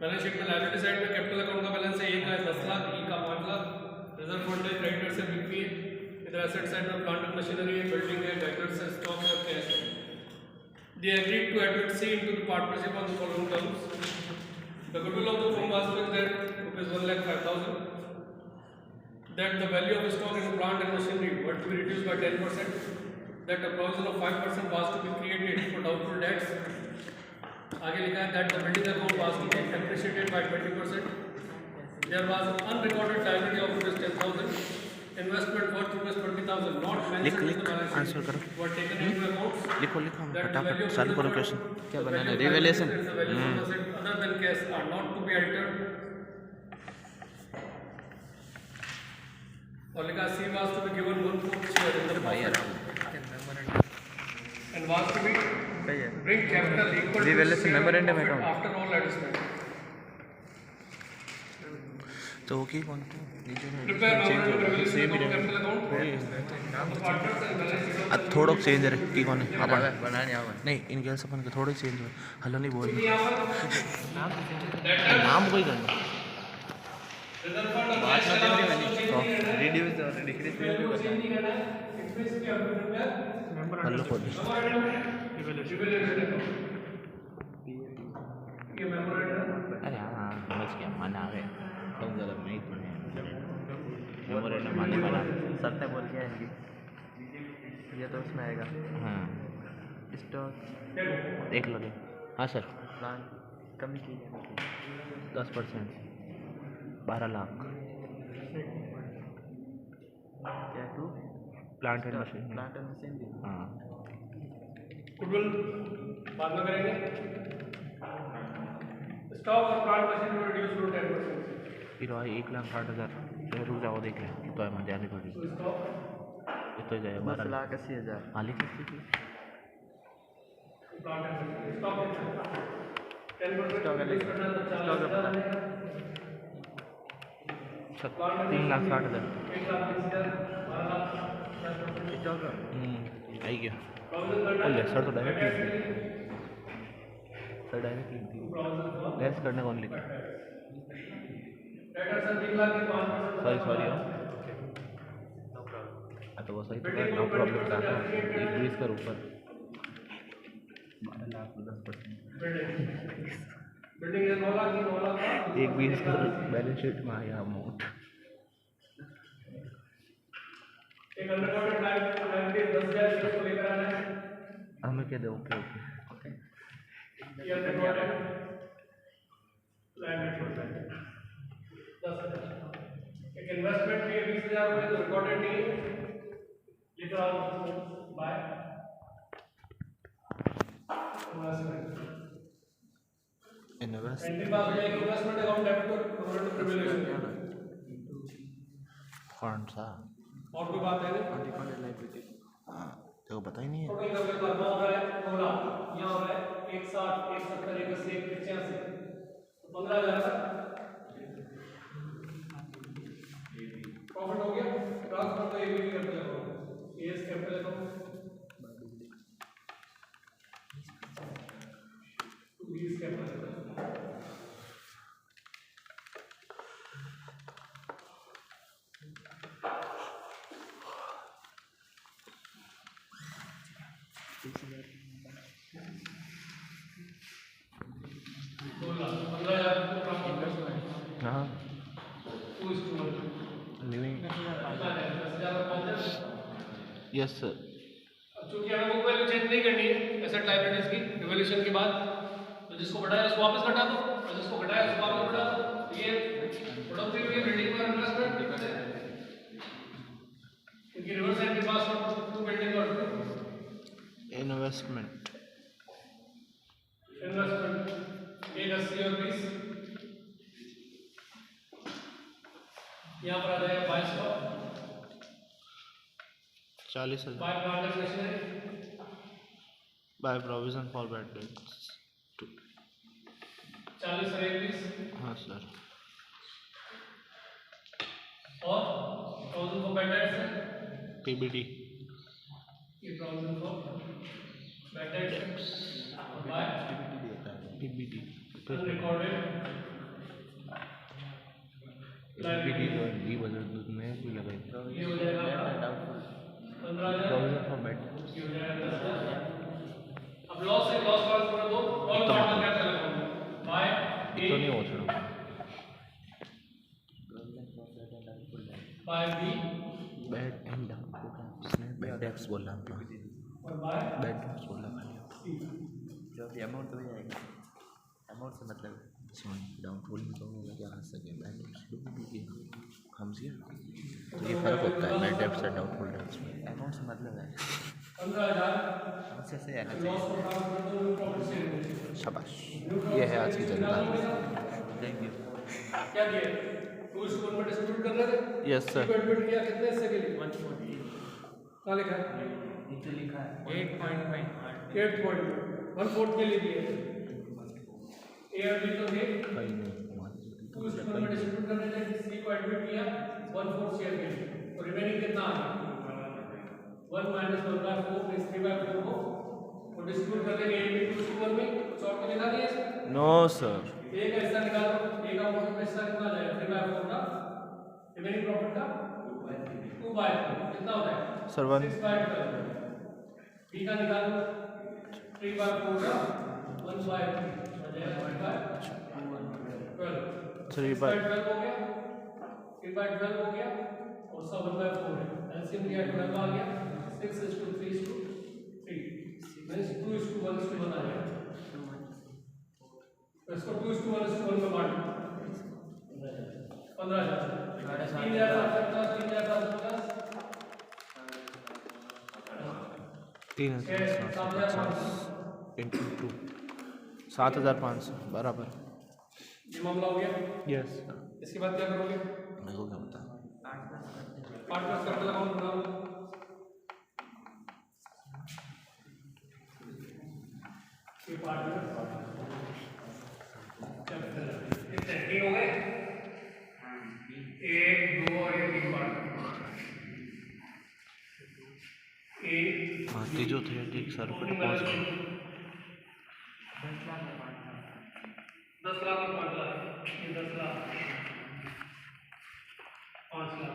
Balance sheet में liability side में capital account का बैलेंस है, ए का है 10 लाख, ई का 5 लाख, रिजर्व फंड है, क्रेडिटर्स है, बीपी है, इधर एसेट साइड में प्लांट एंड मशीनरी है, बिल्डिंग है, डेटर्स है, स्टॉक है और कैश है। They agreed to admit C into the partnership on the following terms. The goodwill of the firm was fixed at rupees 1,05,000. That the value of stock in plant and machinery were to be reduced by 10%. That a provision of 5% was to be created for doubtful debts. आगे लिखा है that the building account was to be depreciated by 20%. There was unrecorded liability of rupees 10,000. Investment worth rupees 20,000 not mentioned in the balance answer करो। sheet were taken into account. लिखो फटाफट चालू करो question. क्या बनाना है? Revelation. Other than cash are not to be altered. और लिखा C was to be given 1/4 share in the and was to be bring capital equal to Revaluation memorandum account after all adjustment. तो okay कौन तो Prepare memorandum revaluation account capital account. Partners and balance sheet. अब थोड़ा change है कि कौन है अपन बनाने आओ नहीं इनके अपन के थोड़े चेंज हुए हलो नहीं बोल यहाँ पर नाम कोई करना रिजर्व फंड और बात कैश ना अलावा बनी चेंज नहीं करना है। रिड्यूस और डिक्रीज भी चेंज नहीं करना है। इसमें से क्या प्रिपेयर हलो खोल मेमोरेंडम रिवेलेशन account. ये मेमोरेंडम अरे हाँ समझ गया माना आ गया बहुत ज़्यादा नहीं पढ़े मेमोरेंडम माने वाला सर ने बोल दिया इनकी ये तो उसमें आएगा हाँ स्टॉक देख लो देख हाँ सर प्लान कमी की जाने की 10% 12 लाख क्या to plant and machine plant and machinery हाँ गुडविल बाद में करेंगे। स्टॉक और प्लांट मशीन को रिड्यूस टू 10%. फिर वही 1,60,000 तो रुक जाओ देख लें तो है मध्यान्ह पड़ी तो स्टॉक ये तो जाए 10,80,000 हाँ लिख सकती थी plant and machinery stock 10% stock reduce करना है तो 40,000 3,60,000 1,20,000 12,00,000 स्टॉक आई गया प्रोविजन करना बोल है सर तो डायरेक्ट लिख दी सर डायरेक्ट लिख दी लेस करने कौन लिखा डेटर्स एंड 3 लाख की 5% सॉरी हाँ तो वो सही तो नो प्रॉब्लम था 21 कर ऊपर 12 लाख 10% बिल्डिंग है 9 लाख की 9 लाख का 21 कर बैलेंस शीट में आया अमाउंट एक अनरिकॉर्डेड लायबिलिटी 10,000 को लेकर आना है। हमें क्या दे ओके ओके ये अनरिकॉर्डेड लायबिलिटी 10,000 एक इन्वेस्टमेंट में 20,000 रुपए तो रिकॉर्डेड नहीं है। लिख रहा हूँ बाय इन्वेस्ट एंट्री पास हो जाएगी इन्वेस्टमेंट अकाउंट डेबिट को प्रोविडेंट प्रिविलेज कौन सा और कोई बात है नहीं। अनरिकॉर्डेड लायबिलिटी हाँ तेरे को पता ही नहीं है टोटल का पेपर हो रहा है 2 लाख यहाँ हो रहा है 160 170 180 185 तो 15,000 का प्रॉफिट हो गया। ट्रांसफर तो ABC capital account AS capital account to BS capital account हाँ लिविंग यस सर चूंकि हमें बुक वैल्यू चेंज नहीं करनी है एसेट लायबिलिटीज की रिवॉल्यूशन के बाद तो जिसको बढ़ाया उसको वापस घटा दो और जिसको घटाया उसको वापस बढ़ा दो। ये बढ़ोतरी हुई बिल्डिंग पर इन्वेस्टमेंट क्योंकि रिवर्स एंड के पास टू बिल्डिंग और इन्वेस्टमेंट इन्वेस्टमेंट 180 और 20 यहाँ पर आ जाएगा 2200 40,000 by plant machinery by provision for bad debts 40 और 21 हाँ सर और 1000 को बैड डेट्स है पीबीडी ये प्रोविजन को bad debts by PBD unrecorded D budget दूध में भी लगाई ये हो जाएगा आपका 15,000 फॉर बेट ये हो जाएगा 10,000। अब लॉस है, लॉस का पूरा दो ऑल पार्टनर क्या चलेगा बाय तो नहीं हो छोड़ो बाय बी बेड एंड उसने बेड डेप्स बोला आपका और बाय बेड डेप्स बोला खाली जो भी अमाउंट हो जाएगा अमाउंट से मतलब सॉरी डाउटफुल तो होगा क्या हंस सके बेड डेप्स लोग भी समझिए तो ये फर्क होता है बेड डेप्स और डाउटफुल डेप्स में अमाउंट से मतलब है 15,000 हमसे से आना लॉस चाहिए। को ट्रांसफर कर दो प्रॉफिट से शाबाश ये है आज की जनता थैंक यू। क्या दिए टू स्कूल में डिस्ट्रीब्यूट कर रहे थे यस सर एडमिट किया कितने हिस्से के लिए 140 कहाँ लिखा है नीचे लिखा है 8.5 8 पॉइंट 1/4 के लिए दिए ए और बी तो थे कहीं नहीं टू स्कूल में डिस्ट्रीब्यूट करने थे सी को एडमिट किया 1/4 शेयर के लिए तो रिमेनिंग कितना आ गया 1 - 1/4 मींस 3/4 को वो डिस्ट्रीब्यूट कर देंगे ए बी टू स्कूल में कुछ और तो लिखा नहीं है नो सर ए का हिस्सा निकालो ए का अमाउंट का हिस्सा कितना आ जाएगा 3/4 का रिमेनिंग प्रॉफिट का 2/4 कितना होता है सर 1 6/12 बी का निकालो 3/4 का 1/3 हो जाएगा 3/12 3/12 हो गया 3/12 हो गया और सब 1/4 है एलसीएम लिया 12 आ गया 6:3:3 मींस 2:1:1 आ जाएगा तो इसको 2:1:1 में बांट 15,000 3,750 इंटू 2 7,500 बराबर ये मामला हो गया यस इसके बाद क्या करोगे मेरे को क्या पता पार्टनर्स कैपिटल अकाउंट बनाओ ये पार्टनर कैपिटल कितने 3 हो गए 1 2 और ये 3 पार्टनर हाँ तीजो थे ठीक सर पर पहुंच गए 10 लाख और 5 लाख ये 10 लाख 5 लाख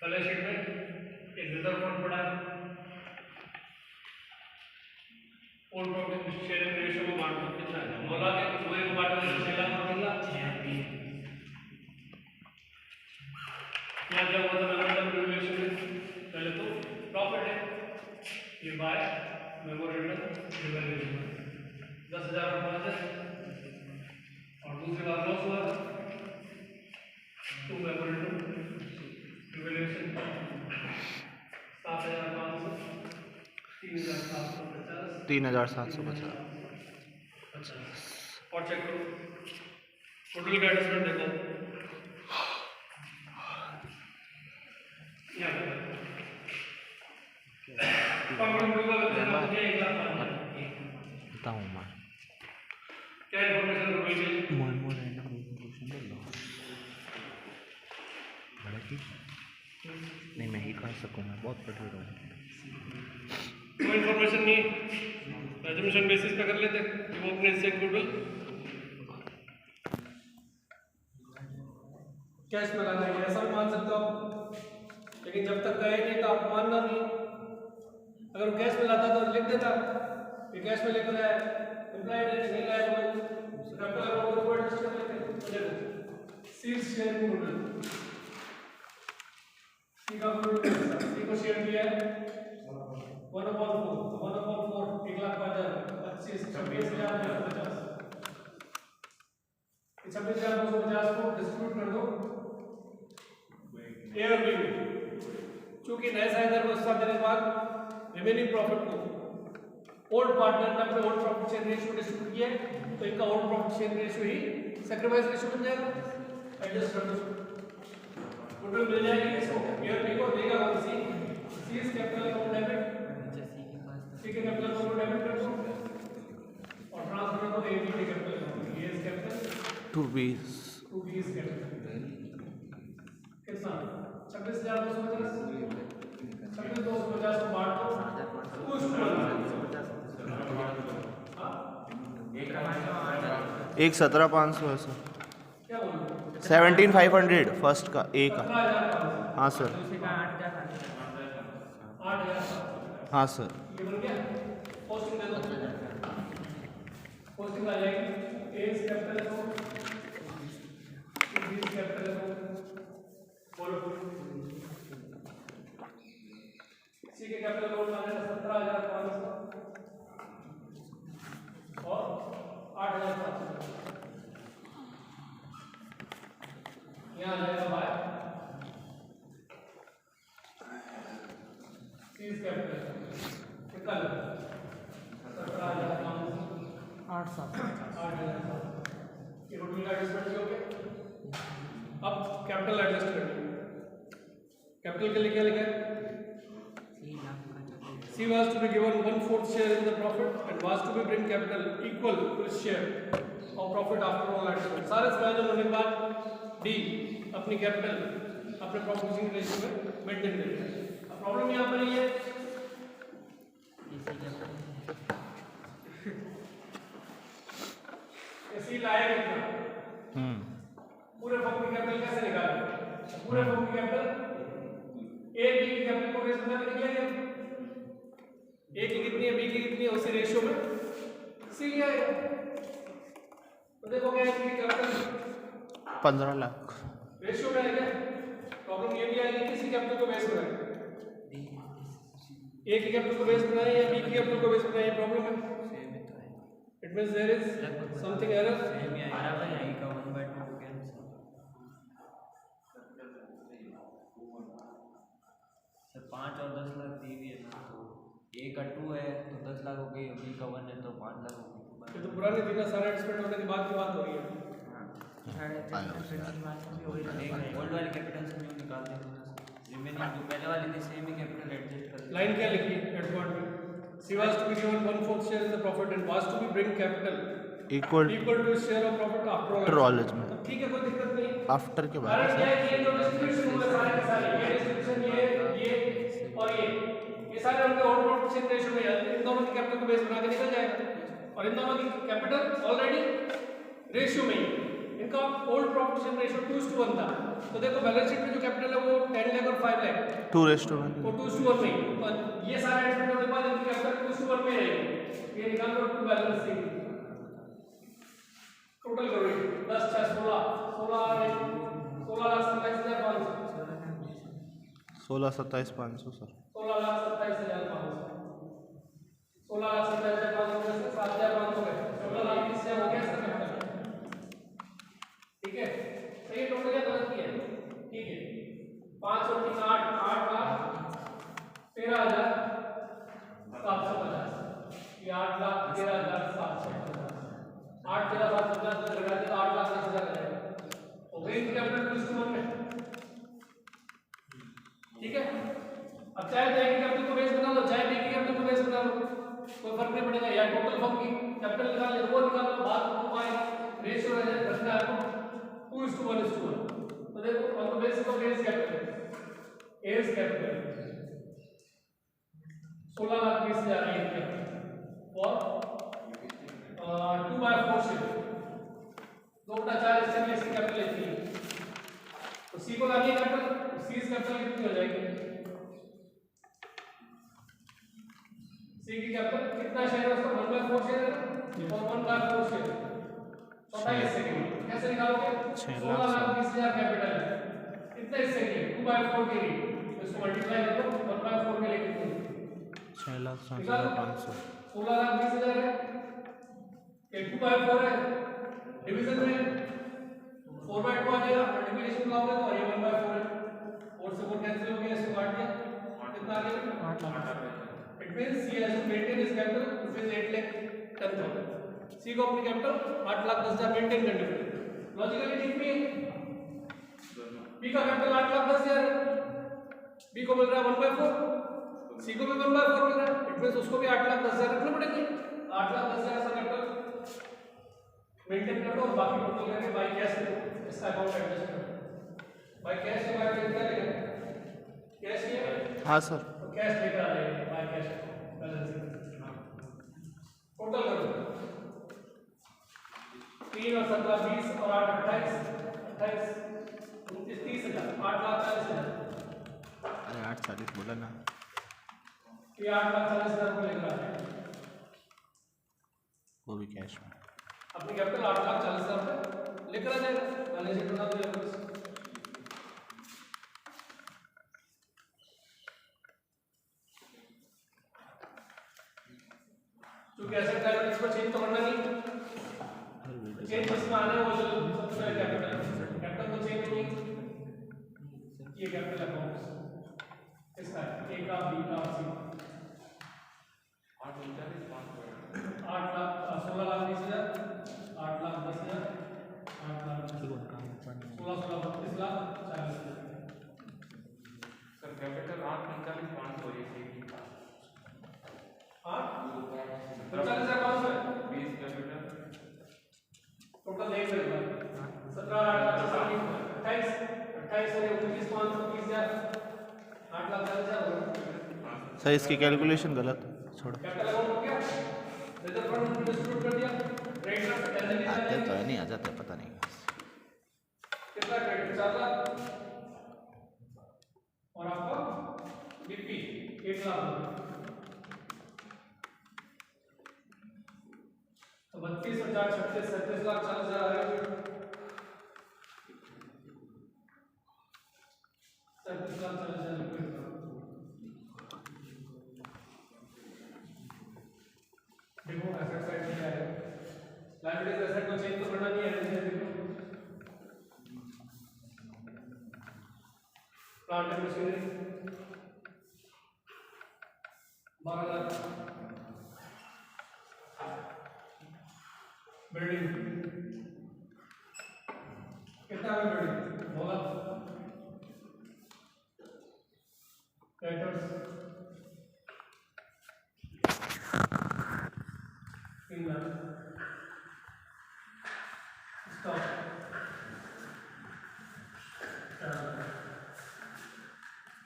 बैलेंस शीट में एक रिजर्व फंड पड़ा है ओल्ड प्रॉफिट शेयरिंग रेशियो में बांट दो कितना है 9 लाख है 2 को बांटो 6 लाख और 3 लाख क्या हुआ था मेमोरेंडम रिवैल्यूएशन में पहले तो प्रॉफिट है ये बाय मेमोरेंडम रिवैल्यूएशन 10,000 और 5,000 और दूसरी बार लॉस हुआ टू मेमोरेंडम रिवैल्यूएशन 7,500 3,750 3,750 अच्छा और चेक करो टोटल का एडजस्टमेंट देखो बताऊँ मैं क्या इन्फॉर्मेशन होनी चाहिए मेमोरेंडम रिवैल्यूएशन बोल लो बड़ा की नहीं मैं ही कर सकूँगा बहुत पढ़ रहा हूँ कोई इन्फॉर्मेशन नहीं एजम्पशन बेसिस पे कर लेते वो अपने से गुडविल कैश में लाना है ऐसा भी मान सकते हो आप लेकिन जब तक कहे नहीं तो आप मानना नहीं अगर वो कैश में लाता तो लिख देता कि कैश में लेकर आया एम्प्लॉयड है नहीं लाया तो कैपिटल अकाउंट को एडजस्ट कर लेते हैं सील्स शेयर गुडविल सी का गुडविल सी को शेयर दिया है 1/4 1,26,250 को डिस्ट्रीब्यूट कर दो ए और बी में क्योंकि नए साझेदार को हिस्सा देने के बाद रिमेनिंग प्रॉफिट को ओल्ड पार्टनर ने अपने old profit share ratio distribute किया तो इनका ओल्ड प्रॉफिट शेयर रेशियो ही सैक्रिफाइस रेशियो बन जाएगा एडजस्ट कर दो टोटल मिल जाएगी इसको ए और बी को देगा कौन सी इस कैपिटल अकाउंट डेबिट सी के कैपिटल अकाउंट डेबिट कर दो और ट्रांसफर कर दो ए बी के कैपिटल अकाउंट ये इस कैपिटल 2 बीस कैपिटल कितना 26,250 26,250 को बांट दो 2:1 हाँ एक 17,500 है सर। क्या बोलूँ 17,500 फर्स्ट का ए का। 17,500 हाँ सर। 8,000 हाँ सर। ये बन गया पोस्टिंग दे दो पोस्टिंग आ जाएगी ए कैपिटल को बी कैपिटल को बोलो सी के कैपिटल को उठाने का 17,500 और 8,700 यहाँ आ जाएगा बाय सी कैपिटल कितना 8,700 ये टोटल का एडजस्टमेंट हो गया। अब कैपिटल एडजस्ट करेंगे कैपिटल के लिए क्या लिखा है C was to be given 1/4 share in the profit and was to be bring capital equal to his share of profit after all adjustment। सारे समायोजन होने के बाद D अपनी कैपिटल अपने प्रॉफिट रेशियो में मेंटेन करेगा। अब प्रॉब्लम यहाँ पर ये ऐसी लाएगा कितना पूरे फर्म की कैपिटल कैसे निकालें पूरे फर्म की कैपिटल ए बी की कैपिटल को रेस बना के किया गया ए की कितनी है बी की कितनी है उसी रेशियो में सी लिया है। तो देखो क्या है कि कैपिटल 15 लाख रेशियो में आएगा। प्रॉब्लम ये भी आएगी किसी कैपिटल को बेस बनाए ए की कैपिटल को बेस बनाए या बी की कैपिटल को बेस बनाए प्रॉब्लम है। It means there is something error sir 5 और 10 लाख दी हुई है ना तो ए का 2 है तो 10 लाख हो गई बी का 1 है तो 5 लाख हो गई। ये तो पुराने दिन का सारा एक्सपेंड होने के बाद की बात हो रही है। ओल्ड वाली कैपिटल से नहीं निकालते हैं रिमेनिंग जो पहले वाली थी सेम ही कैपिटल एडजस्ट कर लाइन क्या लिखी एट पॉइंट में C was to be given 1/4 share in the profit and was to be bring capital equal to share of profit after all adjustment. ठीक है कोई दिक्कत नहीं। आफ्टर के बाद कारण क्या है कि ये जो डिस्ट्रीब्यूशन हुए सारे के सारे ये डिस्ट्रीब्यूशन ये और ये सारे उनके ओल्ड प्रोपोर्शन रेशियो में इन दोनों की कैपिटल को बेस बना के निकल जाएगा और इन दोनों की कैपिटल ऑलरेडी रेशियो में ही इनका ओल्ड प्रोपोर्शन रेशियो 2:1 था। तो देखो बैलेंस शीट में जो कैपिटल है वो 10 लाख और 5 लाख 2:1 वो 2:1 में और ये सारा एडजस्टमेंट होने के बाद इनकी कैपिटल 2:1 में रहेगी। ये निकाल लो टू बैलेंस शीट टोटल करो 10 6 16 16,27,500 सर। 16,27,500 16,27,500 में से 7,500 गए 16,20,000 हो गया इसका कैपिटल। ठीक है सही है टोटल क्या गलत किया ठीक है 5 और 3 8 लाख 13,750 ये 8,13,750 8,13,750 लगा दिया 8,10,000 रहेगा हो गई इनकी कैपिटल 2:1 में। ठीक है अब चाहे तो एक कैपिटल को बेस बना लो चाहे बी की कैपिटल को बेस बना लो कोई फर्क नहीं पड़ेगा या टोटल फर्म की कैपिटल निकाल ले वो निकाल लो बात को पाए रेशियो रखना है आपको 2:1 तो देखो on the basis of as capital as capital 16,20,000 है और 2/4 शेयर 2/4 इससे कैपिटल लेती है तो सी को लानी है कैपिटल सी कैपिटल कितनी हो जाएगी सी की कैपिटल कितना शेयर है उसका 1/4 शेयर है और 1/4 शेयर चौथा हिस्से के लिए कैसे निकालोगे 16,20,000 कैपिटल है कितने हिस्से के लिए 2/4 के लिए इसको मल्टीप्लाई कर दो 1/4 के लिए कितने 6,60,500 16,20,000 है ये 2/4 है डिवीजन में 4/2 आ जाएगा मल्टीप्लिकेशन लगाओगे तो ये 1/4 है 4 से 4 कैंसिल हो गया इसको काट दिया कितना आ गया 8 lakh it means C has to maintain his capital which is 8,10,000 C को अपनी कैपिटल 8,10,000 मेंटेन करनी पड़ेगी लॉजिकली ठीक भी है बी का कैपिटल 8,10,000 है बी को मिल रहा है 1/4 सी को भी 1/4 मिल रहा है इट मींस उसको भी 8,10,000 रखने पड़ेंगे 8,10,000 का कैपिटल मेंटेन कर दो और बाकी टोटल करके बाय कैश इसका अकाउंट एडजस्ट कर बाय कैश के बारे में क्या लेगा कैश ये हाँ सर। तो कैश लेकर आ जाएंगे बाय कैश बैलेंस टोटल करो 3 और 17 20 और 8 28 28 29 30,000 8,40,000 अरे 840 बोला ना। ये 8,40,000 को लेकर आते हैं वो भी कैश में। अपनी कैपिटल 8,40,000 रुपये लेकर आ जाएगा बैलेंस शीट बना दिया बस। क्योंकि एसेट लायबिलिटीज को चेंज तो करना नहीं, चेंज जिसमें आना है वो जो सबसे पहले कैपिटल को चेंज नहीं। ये कैपिटल अकाउंट्स इसका ए का बी का सी 8 लाख 16 लाख 20,000 8 लाख 10,000 8 लाख 16 32 लाख 40,000 सर कैपिटल 8,45,500 ये ठीक था। 45,500 है 20 कैपिटल टोटल देख रहे हो 17 8 लाख 28 28 और 29,500 30,000 8 लाख 40,000 सर इसकी कैलकुलेशन गलत छोड़ो। कैपिटल अकाउंट हो गया रिजर्व फंड डिस्ट्रीब्यूट कर दिया क्रेडिट ऑफ एलजीडी आते तो है नहीं आ जाते पता नहीं। कितना क्रेडिट 4 लाख और आपका बीपी 1 लाख तो 32 और 4 36 37 लाख 40,000 आएगा 37 लाख 40,000 रुपये देखो एसेट साइड में आएगा लायबिलिटीज एसेट को चेंज तो करना नहीं है देखो plant and machinery 12 lakh building कितना है building 2 lakh tractors 3 lakh stock 4 lakh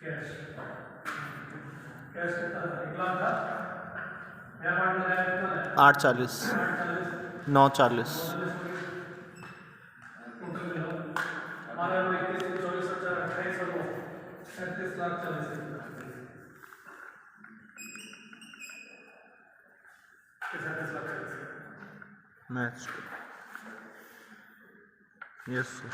cash cash कितना था 1 लाख था नया पार्ट लगाया कितना है 840 940 टोटल में हो हमारे 21 24 28 और 37 लाख 40,000 मैच यस सर।